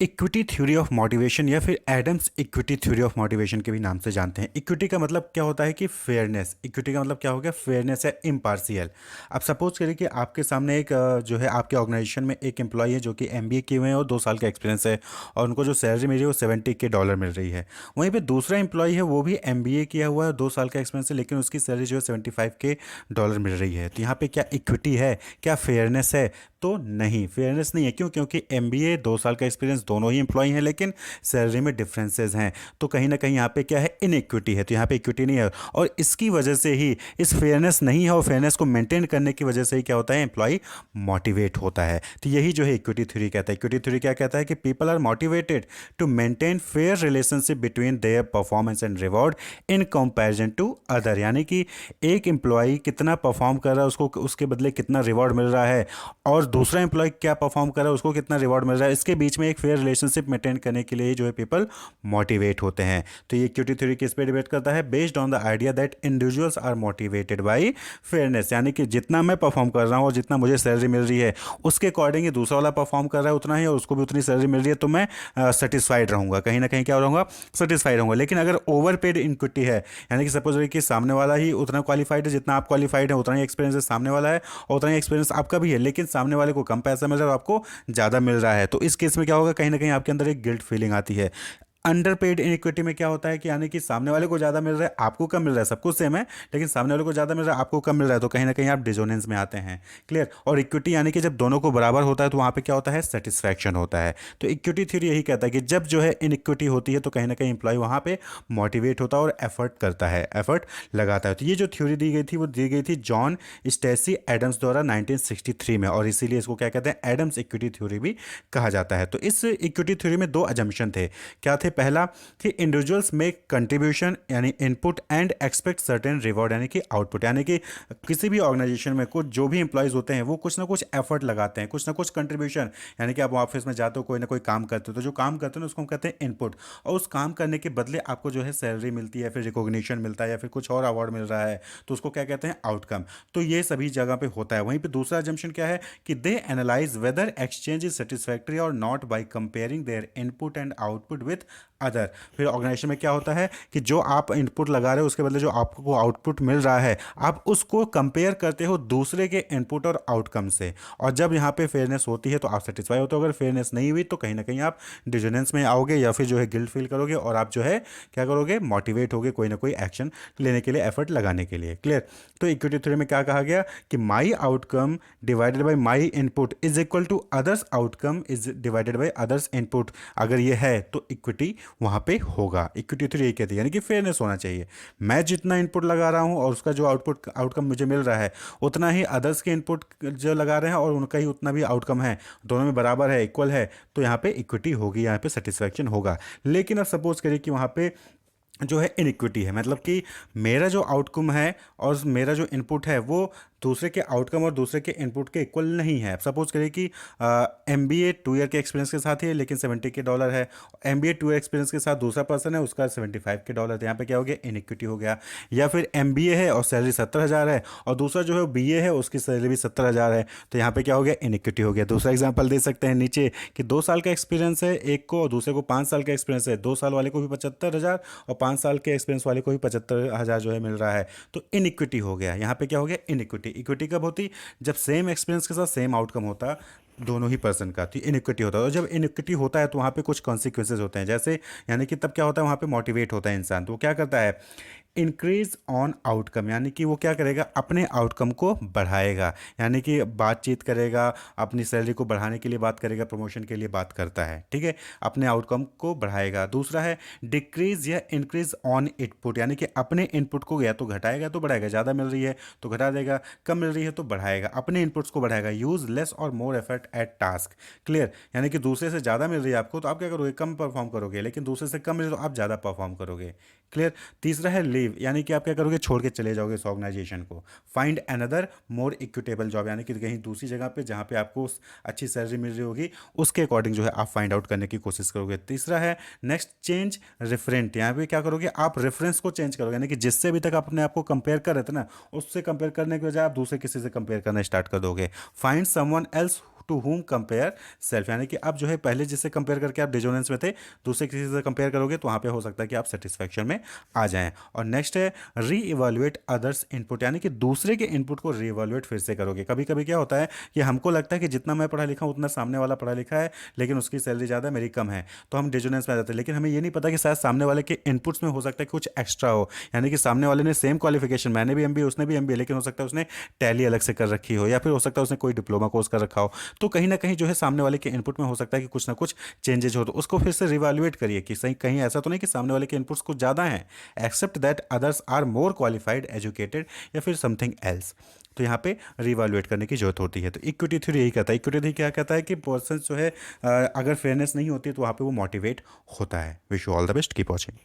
Equity theory of motivation या फिर Adams equity theory of motivation के भी नाम से जानते हैं। इक्विटी का मतलब क्या होता है कि फेयरनेस। इक्विटी का मतलब क्या हो गया? फेयरनेस या इम्पार्शियल। अब सपोज करिए कि आपके सामने एक जो है आपके ऑर्गेनाइजेशन में एक एम्प्लॉय है जो कि एमबीए किए हुए हैं और 2 साल का एक्सपीरियंस है और उनको जो सैलरी मिल रही है वो $70K मिल रही है। वहीं पे दूसरा एम्प्लॉय है, वो भी एमबीए किया हुआ है, 2 साल का एक्सपीरियंस है, लेकिन उसकी सैलरी जो है $75K मिल रही है। तो यहाँ पे क्या इक्विटी है? क्या फेयरनेस है? तो नहीं, फेयरनेस नहीं है। क्यों? क्योंकि एमबीए 2 साल का एक्सपीरियंस, दोनों ही एम्प्लॉय हैं, लेकिन सैलरी में डिफरेंसेस हैं। तो कहीं ना कहीं यहाँ पे क्या है? इनइक्विटी है। तो यहाँ पे इक्विटी नहीं है और इसकी वजह से ही इस फेयरनेस नहीं है और फेयरनेस को मेंटेन करने की वजह से ही क्या होता है? एम्प्लॉय मोटिवेट होता है। तो यही जो है इक्विटी थ्योरी कहता है। इक्विटी थ्योरी क्या कहता है कि people are motivated to maintain fair relationship between their performance and reward in comparison to other. यानी कि एक एम्प्लॉय कितना परफॉर्म कर रहा है, उसको उसके बदले कितना रिवॉर्ड मिल रहा है, और दूसरा एम्प्लॉय क्या परफॉर्म कर रहा है, उसको कितना रिवॉर्ड मिल रहा है, इसके बीच में एक फेयर रिलेशनशिप मेंटेन करने के लिए जो है पीपल मोटिवेट होते हैं। तो ये इक्विटी थ्योरी किस पे डिबेट करता है? Based on the idea that individuals are motivated by fairness. यानी कि जितना मैं परफॉर्म कर रहा हूँ और जितना मुझे सैलरी मिल रही है उसके अकॉर्डिंग ही दूसरा वाला परफॉर्म कर रहा है उतना ही और उसको भी उतनी सैलरी मिल रही है, तो मैं सेटिस्फाइड रहूंगा, कहीं ना कहीं क्या रहूंगा? सेटिस्फाइड रहूंगा। लेकिन अगर ओवर पेड इक्विटी है, यानी कि सपोज कि सामने वाला ही उतना क्वालिफाइड है जितना आप क्वालिफाइड है, उतना ही एक्सपीरियंस है सामने वाला है और उतना ही एक्सपीरियंस आपका भी है, लेकिन सामने वाले को कम पैसा मिल रहा है और आपको ज़्यादा मिल रहा है, तो इस केस में क्या होगा? कहीं ना कहीं आपके अंदर एक गिल्ट फीलिंग आती है। अंडर पेड इनइक्विटी में क्या होता है कि यानी कि सामने वाले को ज़्यादा मिल रहा है, आपको कम मिल रहा है, सब कुछ सेम है, लेकिन सामने वाले को ज़्यादा मिल रहा है, आपको कम मिल रहा है, तो कहीं ना कहीं आप डिजोनेंस में आते हैं। क्लियर? और इक्विटी यानी कि जब दोनों को बराबर होता है तो वहाँ पे क्या होता है? सेटिस्फैक्शन होता है। तो इक्विटी थ्योरी यही कहता है कि जब जो है इनइक्विटी होती है तो कहीं ना कहीं इंप्लॉय वहाँ पे मोटिवेट होता है और एफर्ट करता है, एफर्ट लगाता है। तो ये जो थ्योरी दी गई थी वो दी गई थी जॉन स्टेसी एडम्स द्वारा 1963 में, और इसीलिए इसको क्या कहते हैं? एडम्स इक्विटी थ्योरी भी कहा जाता है। तो इस इक्विटी थ्योरी में 2 अजम्पशन थे। क्या थे? पहला कि इंडिविजुअल्स मेक कंट्रीब्यूशन यानी input and expect certain reward यानी कि आउटपुट। यानी कि किसी भी ऑर्गेनाइजेशन में कुछ जो भी इंप्लॉयज होते हैं वो कुछ ना कुछ एफर्ट लगाते हैं, कुछ ना कुछ कंट्रीब्यूशन। यानी कि आप ऑफिस में जाते हो, कोई ना कोई काम करते हो, तो जो काम करते हो ना उसको हम कहते हैं इनपुट, और उस काम करने के बदले आपको जो है सैलरी मिलती है, फिर रिकॉग्निशन मिलता है या फिर कुछ और अवार्ड मिल रहा है, तो उसको क्या कहते हैं? आउटकम। तो ये सभी जगह पे होता है। वहीं पे दूसरा जम्पशन क्या है कि they analyse whether exchange is satisfactory और not by comparing their input and output with other. फिर ऑर्गेनाइजेशन में क्या होता है कि जो आप इनपुट लगा रहे हो उसके बदले जो आपको आउटपुट मिल रहा है, आप उसको कंपेयर करते हो दूसरे के इनपुट और आउटकम से, और जब यहाँ पे फेयरनेस होती है तो आप सेटिस्फाई होते हो। अगर फेयरनेस नहीं हुई तो कहीं ना कहीं आप डिजोनेंस में आओगे या फिर जो है गिल्ट फील करोगे और आप जो है क्या करोगे? मोटिवेट होगे कोई ना कोई एक्शन लेने के लिए, एफर्ट लगाने के लिए। क्लियर? तो इक्विटी थ्योरी में क्या कहा गया कि my outcome divided by my input is equal to others outcome is divided by others input. अगर ये है तो इक्विटी वहां पे होगा। इक्विटी थ्योरी यही कहती है, यानी कि फेयरनेस होना चाहिए। मैं जितना इनपुट लगा रहा हूं और उसका जो आउटकम मुझे मिल रहा है उतना ही अदर्स के इनपुट जो लगा रहे हैं और उनका ही उतना भी आउटकम है, दोनों में बराबर है, इक्वल है, तो यहाँ पे इक्विटी होगी, यहाँ पे सेटिस्फैक्शन होगा। लेकिन अब सपोज करिए कि वहाँ पे जो है इनइक्विटी है, मतलब कि मेरा जो आउटकम है और मेरा जो इनपुट है वो दूसरे के आउटकम और दूसरे के इनपुट के इक्वल नहीं है। सपोज करिए कि एमबीए 2 ईयर के एक्सपीरियंस के साथ ही है लेकिन $70K है, एमबीए 2 ईयर एक्सपीरियंस के साथ दूसरा पर्सन है उसका $75K, तो यहाँ पे क्या हो गया? इनइक्विटी हो गया। या फिर एमबीए है और सैलरी 70,000 है और दूसरा जो है बीए है उसकी सैलरी भी 70,000 है, तो यहाँ पे क्या हो गया? इनइक्विटी हो गया। दूसरा एग्जाम्पल दे सकते हैं नीचे कि 2 साल का एक्सपीरियंस है एक को और दूसरे को 5 साल का एक्सपीरियंस है। 2 साल वाले को भी 75,000 और 5 साल के एक्सपीरियंस वाले को भी 75,000 जो है मिल रहा है, तो इनइक्विटी हो गया। यहाँ पे क्या हो गया? इनइक्विटी। इक्विटी कब होती? जब सेम एक्सपीरियंस के साथ सेम आउटकम होता दोनों ही पर्सन का, तो इनइक्विटी होता है। और जब इनइक्विटी होता है तो वहाँ पे कुछ कॉन्सिक्वेंसेज होते हैं, जैसे यानी कि तब क्या होता है? वहाँ पे मोटिवेट होता है इंसान, तो वो क्या करता है? इंक्रीज ऑन आउटकम, यानी कि वो क्या करेगा? अपने आउटकम को बढ़ाएगा, यानी कि बातचीत करेगा, अपनी सैलरी को बढ़ाने के लिए बात करेगा, प्रमोशन के लिए बात करता है, ठीक है, अपने आउटकम को बढ़ाएगा। दूसरा है डिक्रीज या इंक्रीज ऑन इनपुट, यानी कि अपने इनपुट को या तो घटाएगा तो बढ़ाएगा, ज़्यादा मिल रही है तो घटा देगा, कम मिल रही है तो बढ़ाएगा, अपने इनपुट्स को बढ़ाएगा। यूज लेस और more effort at task. Clear? यानी कि दूसरे से ज़्यादा मिल रही है आपको तो आप क्या करोगे? कम परफॉर्म करोगे, लेकिन दूसरे से कम मिल रही है तो आप ज़्यादा परफॉर्म करोगे। क्लियर? तीसरा है लीव, यानी कि आप क्या करोगे? छोड़ के चले जाओगे इस ऑर्गेनाइजेशन को। Find another more equitable job, यानी कि कहीं दूसरी जगह पे जहाँ पे आपको अच्छी सैलरी मिल रही होगी उसके अकॉर्डिंग जो है आप फाइंड आउट करने की कोशिश करोगे। तीसरा है नेक्स्ट चेंज रेफरेंट, यहाँ पे क्या करोगे? आप रेफरेंस को चेंज करोगे, यानी कि जिससे अभी तक आप अपने आप को कंपेयर कर रहे थे ना, उससे कंपेयर करने के बजाय आप दूसरे किसी से कंपेयर करना स्टार्ट कर दोगे। Find someone else to whom compare self, यानी कि अब जो है पहले जिससे कंपेयर करके आप डिजोनेंस में थे, दूसरे किसी से कंपेयर करोगे तो वहाँ पे हो सकता है कि आप सेटिस्फैक्शन में आ जाएं। और नेक्स्ट है री इवेल्युएट अदर्स इनपुट, यानी कि दूसरे के इनपुट को री इवेल्युएट फिर से करोगे। कभी कभी क्या होता है कि हमको लगता है कि जितना मैं पढ़ा लिखा हूँ उतना सामने वाला पढ़ा लिखा है, लेकिन उसकी सैलरी ज़्यादा मेरी कम है, तो हम डिजोनेंस में आ जाते हैं। लेकिन हमें ये नहीं पता कि शायद सामने वाले के इनपुट्स में हो सकता है कुछ एक्स्ट्रा हो, यानी कि सामने वाले ने सेम क्वालिफिकेशन, मैंने भी एमबीए उसने भी एमबीए, लेकिन हो सकता है उसने टैली अलग से कर रखी हो, या फिर हो सकता है उसने कोई डिप्लोमा कोर्स कर रखा हो। तो कहीं ना कहीं जो है सामने वाले के इनपुट में हो सकता है कि कुछ ना कुछ चेंजेज हो, तो उसको फिर से रिवैल्यूएट करिए कि सही कहीं ऐसा तो नहीं कि सामने वाले के इनपुट्स कुछ ज़्यादा हैं, except that others are more qualified educated या फिर समथिंग एल्स। तो यहाँ पे रिवैल्यूएट करने की जरूरत होती है। तो इक्विटी थ्योरी यही कहता है। इक्विटी थ्योरी क्या कहता है कि पर्सन जो है अगर फेयरनेस नहीं होती तो वहाँ पे वो मोटिवेट होता है। Wish you all the best, keep watching.